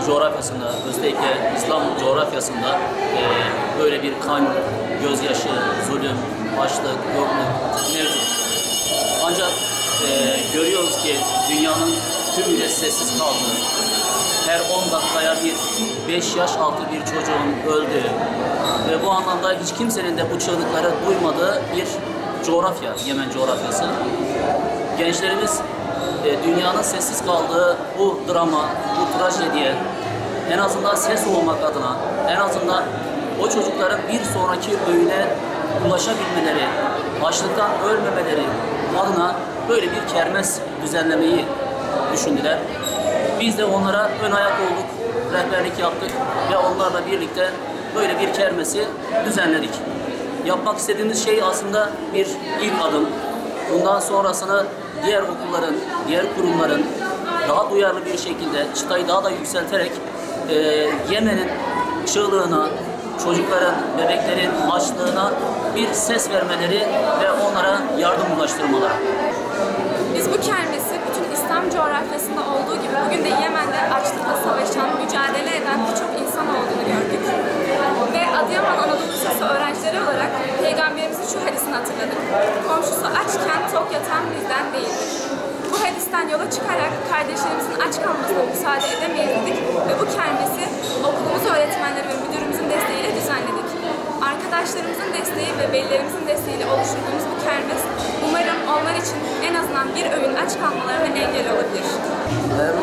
coğrafyasında, özellikle İslam coğrafyasında böyle bir kan, gözyaşı, zulüm, açlık, yokluk mevcut. Ancak görüyoruz ki dünyanın tümüyle sessiz kaldığı, her 10 dakikaya bir 5 yaş altı bir çocuğun öldüğü ve bu anlamda hiç kimsenin de bu çığlıkları duymadığı bir coğrafya, Yemen coğrafyası. Gençlerimiz dünyanın sessiz kaldığı bu drama, bu trajediye en azından ses olmak adına, en azından o çocukların bir sonraki öğüne ulaşabilmeleri, açlıktan ölmemeleri adına böyle bir kermes düzenlemeyi düşündüler. Biz de onlara ön ayak olduk, rehberlik yaptık ve onlarla birlikte böyle bir kermesi düzenledik. Yapmak istediğimiz şey aslında bir ilk adım. Bundan sonrasını diğer okulların, diğer kurumların daha duyarlı bir şekilde çıtayı daha da yükselterek Yemen'in çığlığına, çocukların, bebeklerin açlığına bir ses vermeleri ve onlara yardım ulaştırmaları. Biz bu kermesi bütün İslam coğrafyasında olduğu gibi bugün de Yemen'de açlıkla savaşan, mücadele eden birçok insan olduğunu gördük. Ve Adıyaman Anadolu Lisesi öğrencileri olarak Peygamberimizin şu hadisini hatırladık. Komşusu açken tok yatan bizden değildir. Bu hadisten yola çıkarak kardeşlerimizin aç kalmasına müsaade edemeyiz dedik ve bu kermesi okulumuz öğretmenleri ve müdürümüzün desteğiyle düzenledik. Arkadaşlarımızın desteği ve velilerimizin desteğiyle oluşturduğumuz bu kermes umarım onlar için en azından bir öğün aç kalmalarına engel olabilir.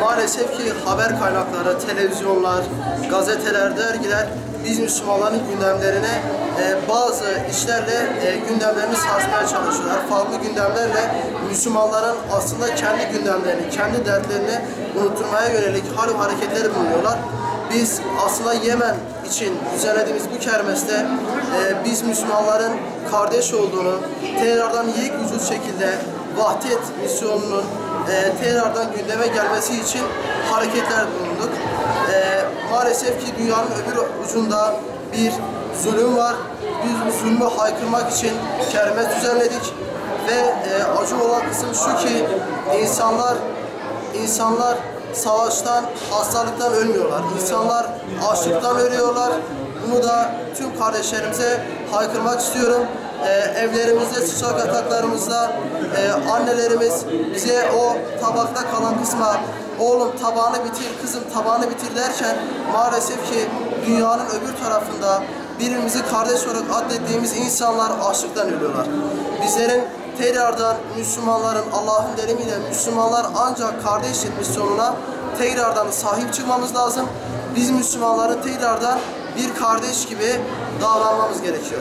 Maalesef ki haber kaynakları, televizyonlar, gazeteler, dergiler biz Müslümanların gündemlerine bazı işlerle gündemlerini sarsmaya çalışıyorlar. Farklı gündemlerle Müslümanların aslında kendi gündemlerini, kendi dertlerini unutturmaya yönelik hareketler bulunuyorlar. Biz aslında Yemen için düzenlediğimiz bu kermeste biz Müslümanların kardeş olduğunu, tekrardan yek vücut şekilde vahdet misyonunun tekrardan gündeme gelmesi için hareketler bulunduk. Maalesef ki dünyanın öbür ucunda bir zulüm var. Biz bu zulmü haykırmak için kermes düzenledik ve acı olan kısım şu ki insanlar savaştan, hastalıktan ölmüyorlar. İnsanlar açlıktan ölüyorlar. Bunu da tüm kardeşlerimize haykırmak istiyorum. Evlerimizde, sıcak yataklarımızda annelerimiz bize o tabakta kalan kısma oğlum tabağını bitir, kızım tabağını bitir derken maalesef ki dünyanın öbür tarafında birbirimizi kardeş olarak adettiğimiz insanlar açlıktan ölüyorlar. Bizlerin tekrardan Müslümanların Allah'ın derimiyle Müslümanlar ancak kardeşlik misyonuna tekrardan sahip çıkmamız lazım. Biz Müslümanların tekrardan bir kardeş gibi davranmamız gerekiyor.